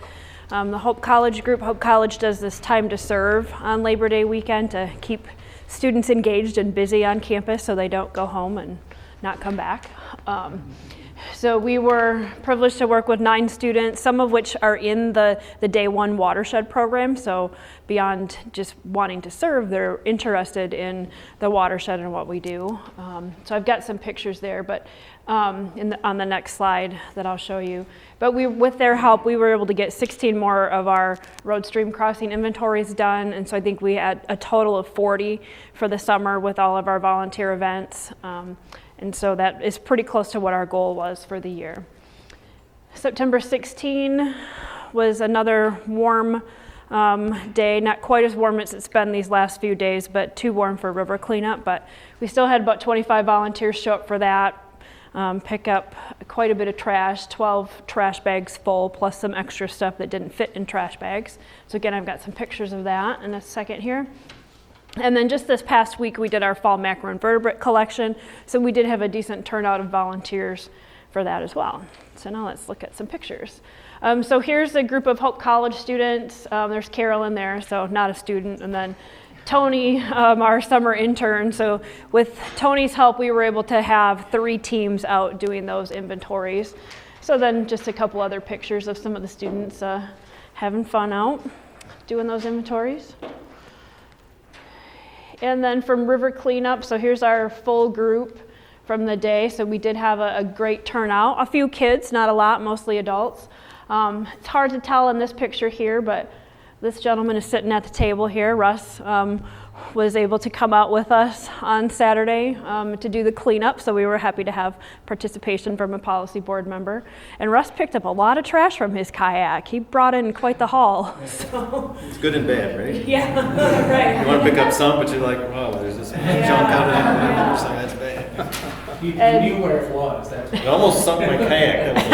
the Hope College group. Hope College does this time to serve on Labor Day weekend to keep students engaged and busy on campus so they don't go home and not come back. So we were privileged to work with 9 students, some of which are in the Day 1 watershed program. So beyond just wanting to serve, they're interested in the watershed and what we do. So I've got some pictures there, but on the next slide that I'll show you. But with their help, we were able to get 16 more of our road stream crossing inventories done. And so I think we had a total of 40 for the summer with all of our volunteer events. And so that is pretty close to what our goal was for the year. September 16 was another warm day, not quite as warm as it's been these last few days, but too warm for river cleanup. But we still had about 25 volunteers show up for that, pick up quite a bit of trash, 12 trash bags full, plus some extra stuff that didn't fit in trash bags. So again, I've got some pictures of that in a second here. And then just this past week, we did our fall macroinvertebrate collection. So we did have a decent turnout of volunteers for that as well. So now let's look at some pictures. So here's a group of Hope College students. There's Carol in there, so not a student. And then Tony, our summer intern. So with Tony's help, we were able to have 3 teams out doing those inventories. So then just a couple other pictures of some of the students having fun out doing those inventories. And then from river cleanup, so here's our full group from the day. So we did have a great turnout. A few kids, not a lot, mostly adults. It's hard to tell in this picture here, but this gentleman is sitting at the table here. Russ was able to come out with us on Saturday to do the cleanup, so we were happy to have participation from a policy board member. And Russ picked up a lot of trash from his kayak. He brought in quite the haul. So. It's good and bad, right? Yeah, right. You want to pick up some, but you're like, wow, there's this junk out of there. So that's bad. You knew where it was. It almost sunk my kayak. That was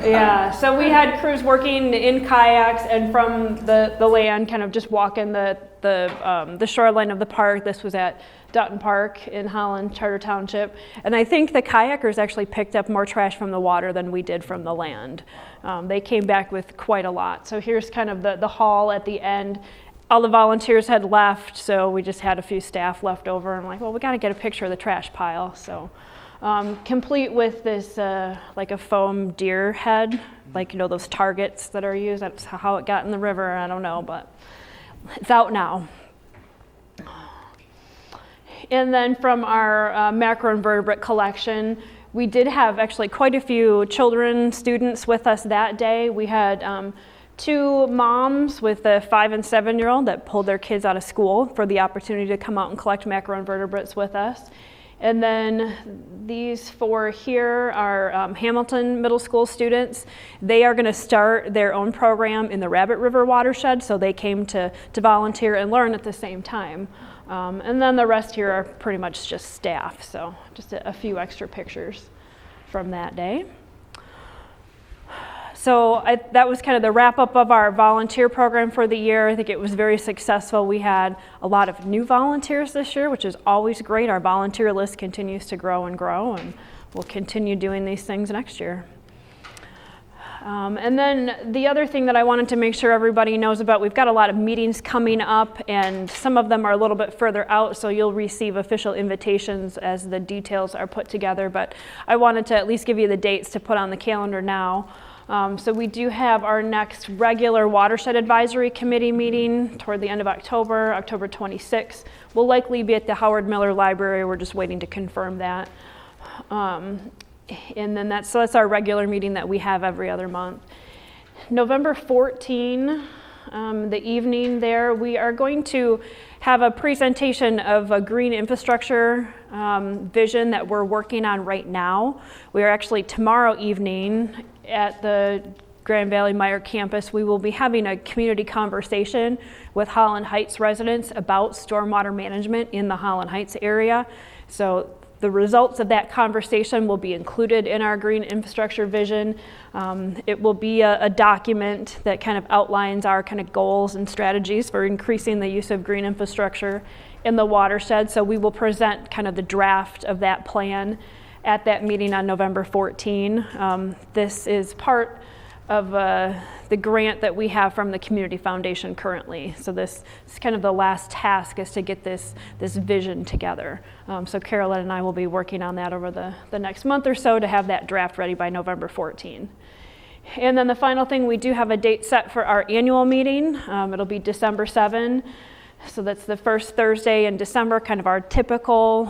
a Yeah, so we had crews working in kayaks and from the land, kind of just walking the shoreline of the park. This was at Dutton Park in Holland, Charter Township. And I think the kayakers actually picked up more trash from the water than we did from the land. They came back with quite a lot. So here's kind of the haul at the end. All the volunteers had left, so we just had a few staff left over. And I'm like, well, we got to get a picture of the trash pile. So. Complete with this like a foam deer head, like, you know, those targets that are used. That's how it got in the river, I don't know, but it's out now. And then from our macroinvertebrate collection, we did have actually quite a few children, students with us that day. We had 2 moms with a 5- and 7-year-old that pulled their kids out of school for the opportunity to come out and collect macroinvertebrates with us. And then these 4 here are Hamilton Middle School students. They are going to start their own program in the Rabbit River watershed, so they came to volunteer and learn at the same time. And then the rest here are pretty much just staff, so just a few extra pictures from that day. So that was kind of the wrap up of our volunteer program for the year. I think it was very successful. We had a lot of new volunteers this year, which is always great. Our volunteer list continues to grow and grow, and we'll continue doing these things next year. And then the other thing that I wanted to make sure everybody knows about, we've got a lot of meetings coming up, and some of them are a little bit further out, so you'll receive official invitations as the details are put together, but I wanted to at least give you the dates to put on the calendar now. So we do have our next regular Watershed Advisory Committee meeting toward the end of October, October 26th. We'll likely be at the Howard Miller Library. We're just waiting to confirm that. And then that's our regular meeting that we have every other month. November 14, the evening there, we are going to have a presentation of a green infrastructure vision that we're working on right now. We are actually tomorrow evening at the Grand Valley Meyer campus, we will be having a community conversation with Holland Heights residents about stormwater management in the Holland Heights area. So the results of that conversation will be included in our green infrastructure vision. It will be a document that kind of outlines our kind of goals and strategies for increasing the use of green infrastructure in the watershed. So we will present kind of the draft of that plan at that meeting on November 14. This is part of the grant that we have from the Community Foundation currently. So this is kind of the last task, is to get this vision together. So Carolyn and I will be working on that over the next month or so to have that draft ready by November 14. And then the final thing, we do have a date set for our annual meeting. It'll be December 7. So that's the first Thursday in December, kind of our typical,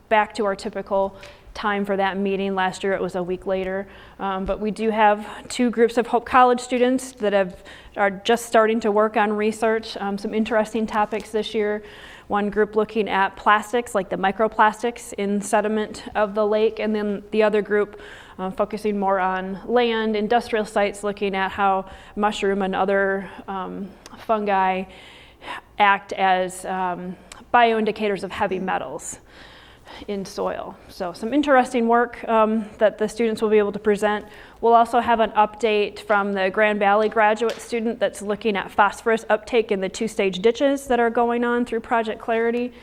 back to our typical time for that meeting. Last year it was a week later, but we do have two groups of Hope College students that are just starting to work on research, some interesting topics this year. One group looking at plastics, like the microplastics in sediment of the lake, and then the other group focusing more on land, industrial sites, looking at how mushroom and other fungi act as bioindicators of heavy metals in soil. So some interesting work that the students will be able to present. We'll also have an update from the Grand Valley graduate student that's looking at phosphorus uptake in the two-stage ditches that are going on through Project Clarity.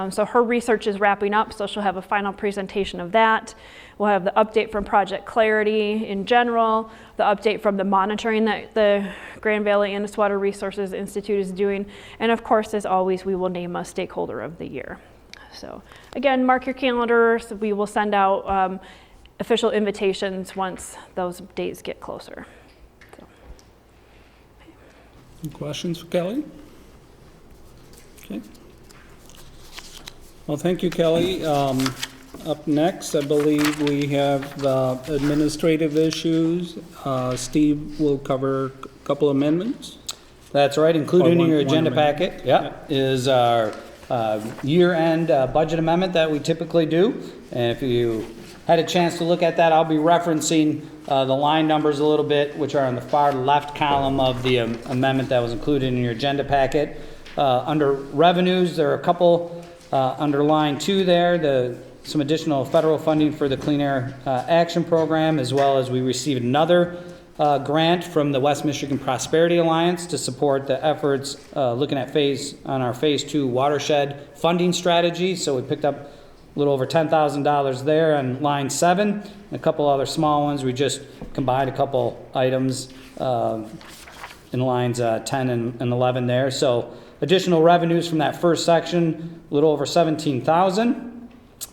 So her research is wrapping up, so she'll have a final presentation of that. We'll have the update from Project Clarity in general, the update from the monitoring that the Grand Valley Indus Water Resources Institute is doing, and of course, as always, we will name a Stakeholder of the Year. So again, mark your calendars. We will send out official invitations once those dates get closer. So. Any questions for Kelly? Okay. Well, thank you, Kelly. Up next, I believe we have administrative issues. Steve will cover a couple amendments. That's right, included in your one agenda amendment. packet, is our year-end budget amendment that we typically do. And if you had a chance to look at that, I'll be referencing the line numbers a little bit, which are on the far left column of the amendment that was included in your agenda packet. Under revenues, there are a couple under line 2 there, some additional federal funding for the Clean Air Action Program, as well as we received another grant from the West Michigan Prosperity Alliance to support the efforts looking at our phase 2 watershed funding strategy. So we picked up a little over $10,000 there on line 7, and a couple other small ones. We just combined a couple items in lines 10 and 11 there. So additional revenues from that first section, a little over $17,000.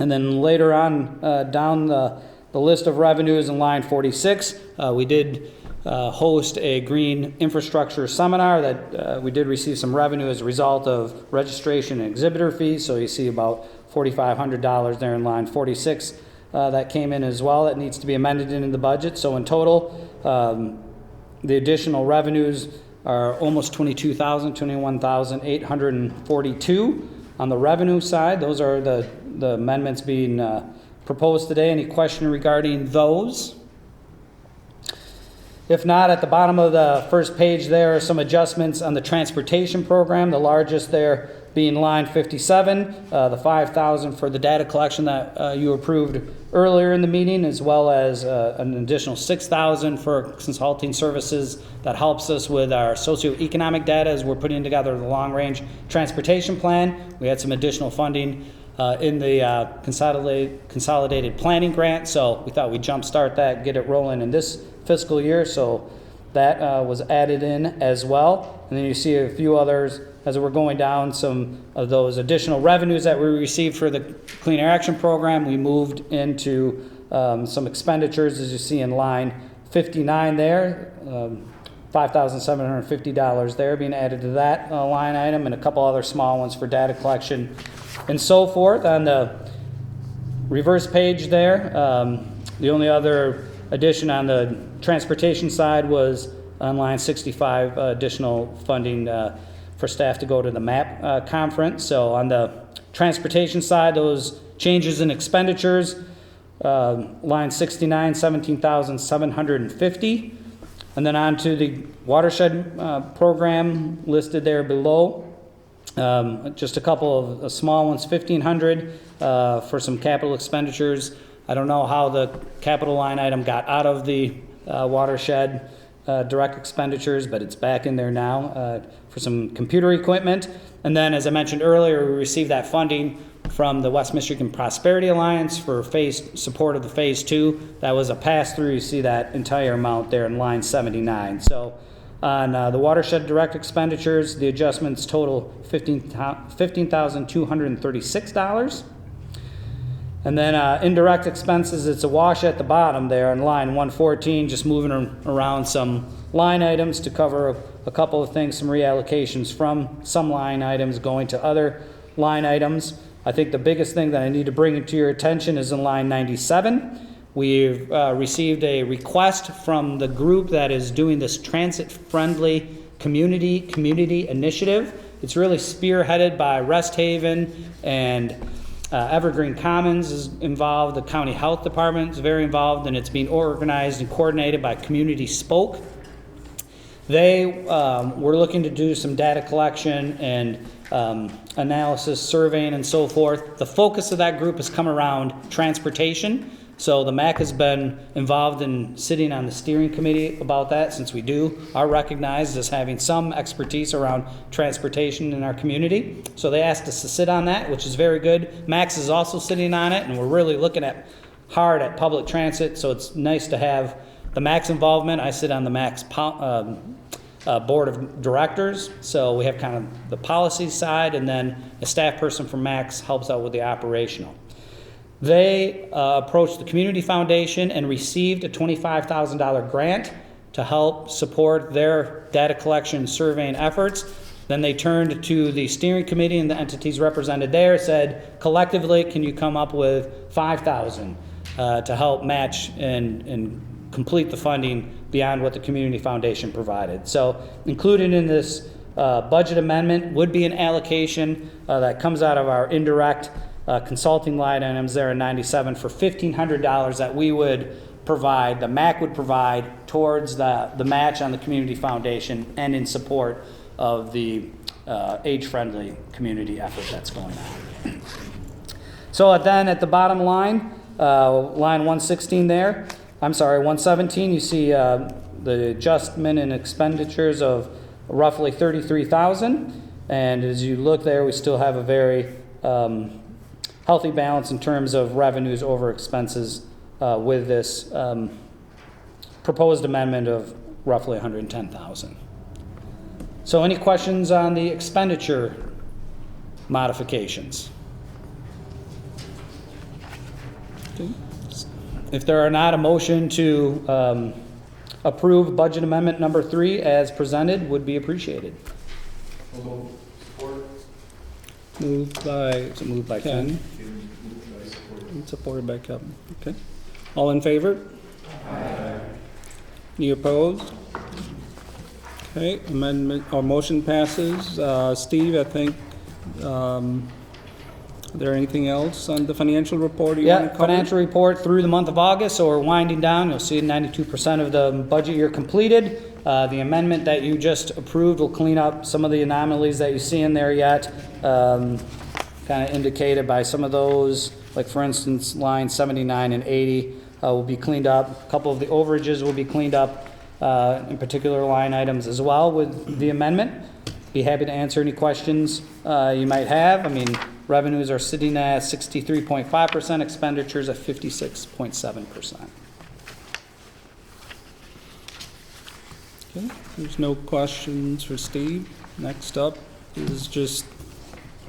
And then later on down the list of revenues in line 46, we did host a green infrastructure seminar that we did receive some revenue as a result of registration and exhibitor fees. So you see about $4,500 there in line 46 that came in as well. That needs to be amended into the budget. So in total, the additional revenues are almost $21,842 on the revenue side. Those are the amendments being proposed today. Any question regarding those? If not, at the bottom of the first page there are some adjustments on the transportation program, the largest there being line 57, the $5,000 for the data collection that you approved earlier in the meeting, as well as an additional $6,000 for consulting services that helps us with our socioeconomic data as we're putting together the long-range transportation plan. We had some additional funding in the consolidated planning grant, so we thought we'd jumpstart that, get it rolling in this fiscal year, so that was added in as well. And then you see a few others as we're going down, some of those additional revenues that we received for the Clean Air Action Program. We moved into some expenditures, as you see in line 59 there, $5,750 there being added to that line item, and a couple other small ones for data collection and so forth. On the reverse page there, the only other addition on the transportation side was on line 65, additional funding for staff to go to the MACC conference. So on the transportation side, those changes in expenditures, line 69, $17,750. And then on to the watershed program listed there below. Just a couple of small ones, $1,500 for some capital expenditures. I don't know how the capital line item got out of the watershed direct expenditures, but it's back in there now for some computer equipment. And then, as I mentioned earlier, we received that funding from the West Michigan Prosperity Alliance for support of the Phase 2. That was a pass-through. You see that entire amount there in line 79. So on the watershed direct expenditures, the adjustments total $15,236. And then indirect expenses, it's a wash at the bottom there on line 114, just moving around some line items to cover a couple of things, some reallocations from some line items going to other line items. I think the biggest thing that I need to bring to your attention is in line 97. We've received a request from the group that is doing this transit-friendly community initiative. It's really spearheaded by Rest Haven, and Evergreen Commons is involved. The county health department is very involved, and it's being organized and coordinated by Community Spoke. They were looking to do some data collection and analysis, surveying, and so forth. The focus of that group has come around transportation. So the MACC has been involved in sitting on the steering committee about that, since we are recognized as having some expertise around transportation in our community. So they asked us to sit on that, which is very good. MACC is also sitting on it, and we're really looking hard at public transit, so it's nice to have the MACC's involvement. I sit on the MACC's board of directors, so we have kind of the policy side, and then a staff person from MACC helps out with the operational. They approached the Community Foundation and received a $25,000 grant to help support their data collection surveying efforts. Then they turned to the steering committee and the entities represented there, said, collectively, can you come up with $5,000 to help match and complete the funding beyond what the Community Foundation provided. So included in this budget amendment would be an allocation that comes out of our indirect consulting line items there in 97 for $1,500 that we would provide, the MACC would provide towards the match on the Community Foundation and in support of the age-friendly community effort that's going on. So then at the bottom line, line 116 there, 117, you see the adjustment in expenditures of roughly $33,000. And as you look there, we still have a very healthy balance in terms of revenues over expenses with this proposed amendment of roughly $110,000. So any questions on the expenditure modifications? Okay. If there are not, a motion to approve budget amendment number 3 as presented would be appreciated. Moved by Ken. Supported by Kevin. Okay. All in favor? Aye. Any opposed? Okay. Amendment or motion passes. Steve, I think. Is there anything else on the financial report you want to cover? Financial report through the month of August, so we're winding down. You'll see 92% of the budget year completed. The amendment that you just approved will clean up some of the anomalies that you see in there yet, kind of indicated by some of those, like for instance, line 79 and 80 will be cleaned up. A couple of the overages will be cleaned up, in particular line items as well with the amendment. Be happy to answer any questions you might have. I mean, Revenues are sitting at 63.5%, expenditures at 56.7%. Okay, there's no questions for Steve. Next up is just,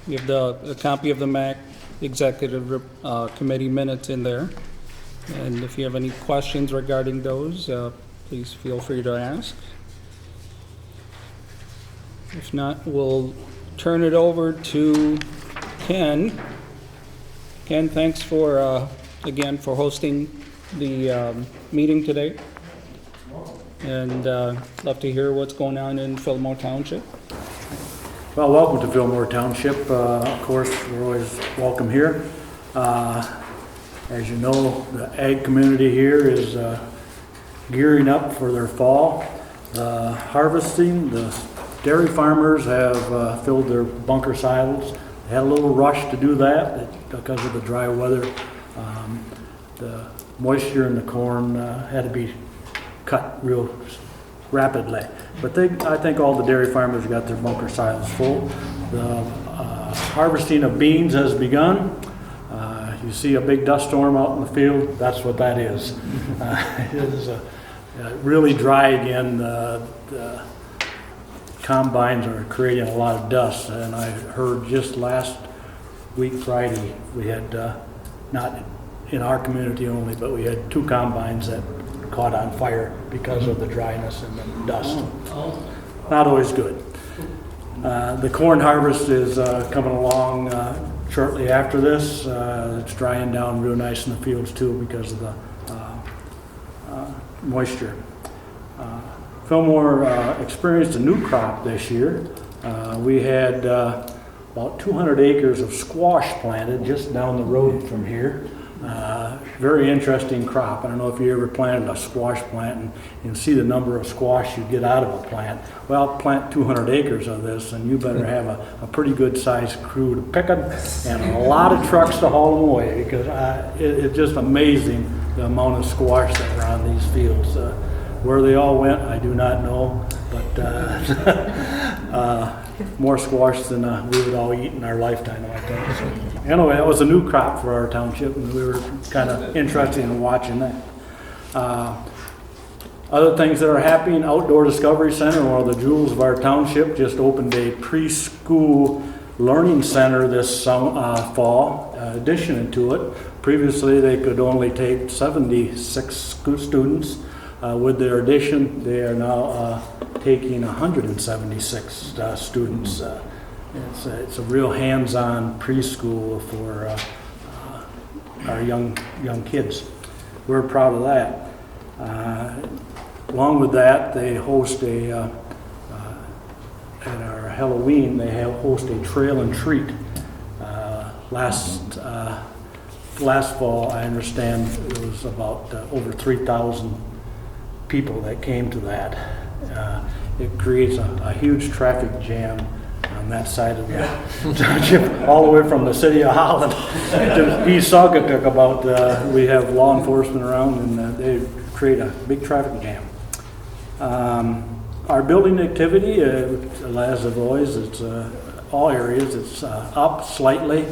we have a copy of the MACC Executive Committee minutes in there. And if you have any questions regarding those, please feel free to ask. If not, we'll turn it over to Ken. Ken, thanks for, again, for hosting the meeting today. And love to hear what's going on in Fillmore Township. Well, welcome to Fillmore Township. Of course, we're always welcome here. As you know, the ag community here is gearing up for their fall harvesting. The dairy farmers have filled their bunker silos. They had a little rush to do that because of the dry weather. The moisture in the corn had to be cut real rapidly. But I think all the dairy farmers got their bunker silos full. The harvesting of beans has begun. You see a big dust storm out in the field, that's what that is. It is really dry again. The combines are creating a lot of dust, and I heard just last week, Friday, we had, not in our community only, but we had 2 combines that caught on fire because of the dryness and the dust. Not always good. The corn harvest is coming along shortly after this. It's drying down real nice in the fields too because of the moisture. Fillmore experienced a new crop this year. We had about 200 acres of squash planted just down the road from here. Very interesting crop. I don't know if you ever planted a squash plant and you see the number of squash you get out of a plant. Well, plant 200 acres of this and you better have a pretty good sized crew to pick them and a lot of trucks to haul them away because it's just amazing the amount of squash that are on these fields. Where they all went, I do not know, but more squash than we would all eat in our lifetime, I think. So, anyway, that was a new crop for our township, and we were kind of interested in watching that. Other things that are happening, Outdoor Discovery Center, one of the jewels of our township, just opened a preschool learning center this fall, addition to it. Previously, they could only take 76 students. With their addition, they are now taking 176 students. It's a real hands-on preschool for our young kids. We're proud of that. Along with that, they host at our Halloween, they host a trail and treat. Last fall, I understand it was about over 3,000 people that came to that. It creates a huge traffic jam on that side of the township, all the way from the city of Holland to East Saugatuck. We have law enforcement around, and they create a big traffic jam. Our building activity, as always, it's all areas. It's up slightly,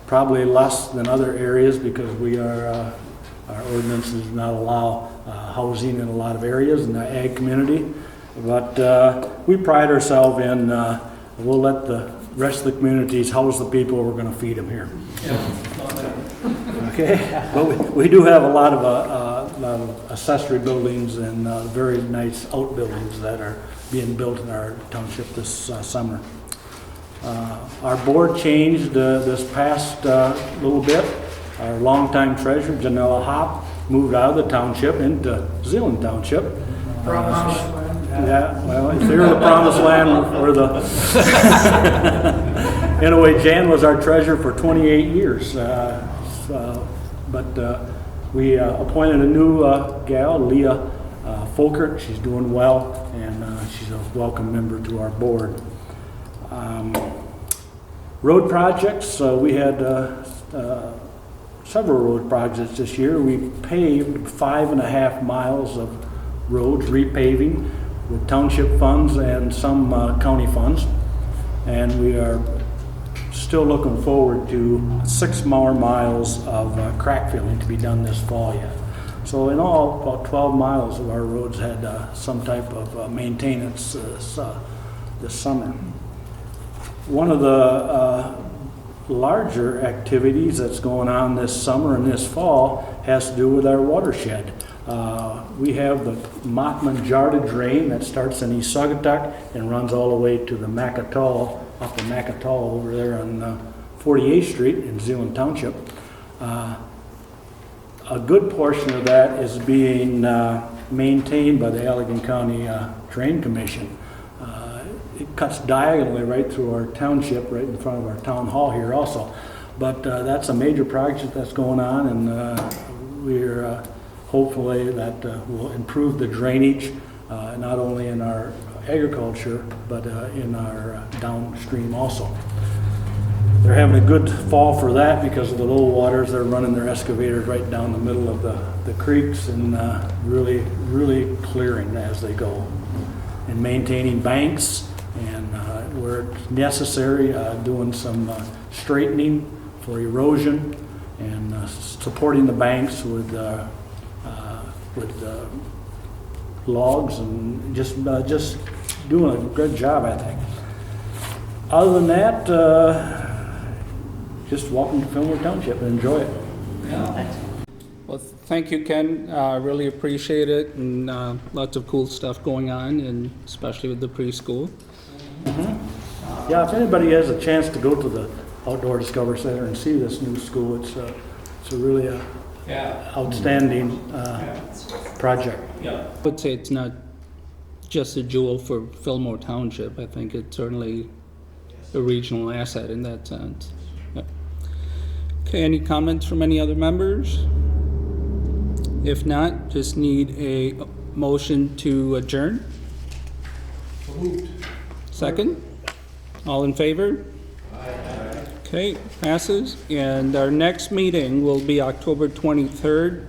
probably less than other areas because our ordinance does not allow housing in a lot of areas in the ag community. But we pride ourselves in, we'll let the rest of the communities house the people, we're going to feed them here. Okay, but we do have a lot of accessory buildings and very nice outbuildings that are being built in our township this summer. Our board changed this past little bit. Our longtime treasurer, Janella Hopp, moved out of the township into Zeeland Township. Yeah, well, if they're the promised land, we're the... Anyway, Jan was our treasurer for 28 years. But we appointed a new gal, Leah Folkert. She's doing well, and she's a welcome member to our board. Road projects, we had several road projects this year. We paved 5.5 miles of roads, repaving, with township funds and some county funds. And we are still still looking forward to 6 more miles of crack filling to be done this fall yet. So in all, about 12 miles of our roads had some type of maintenance this summer. One of the larger activities that's going on this summer and this fall has to do with our watershed. We have the Mockman-Jarda drain that starts in East Saugatuck and runs all the way to the Macatall, up the Macatall over there on 48th Street in Zeeland Township. A good portion of that is being maintained by the Allegan County Drain Commission. It cuts diagonally right through our township, right in front of our town hall here also. But that's a major project that's going on, and we're hopefully that will improve the drainage, not only in our agriculture, but in our downstream also. They're having a good fall for that because of the low waters. They're running their excavators right down the middle of the creeks and really clearing as they go. And maintaining banks and where it's necessary, doing some straightening for erosion and supporting the banks with logs and just doing a good job, I think. Other than that, just welcome to Fillmore Township and enjoy it. Yeah. Well, thank you, Ken. Really appreciate it, and lots of cool stuff going on, and especially with the preschool. Mm-hmm. Yeah, if anybody has a chance to go to the Outdoor Discovery Center and see this new school, it's a really outstanding project. Yeah. I would say it's not just a jewel for Fillmore Township. I think it's certainly a regional asset in that sense. Yeah. Okay, any comments from any other members? If not, just need a motion to adjourn. Second? All in favor? Aye. Okay, passes. And our next meeting will be October 23rd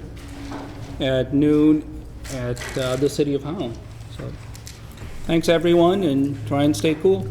at noon at the City of Howell. So, thanks everyone, and try and stay cool.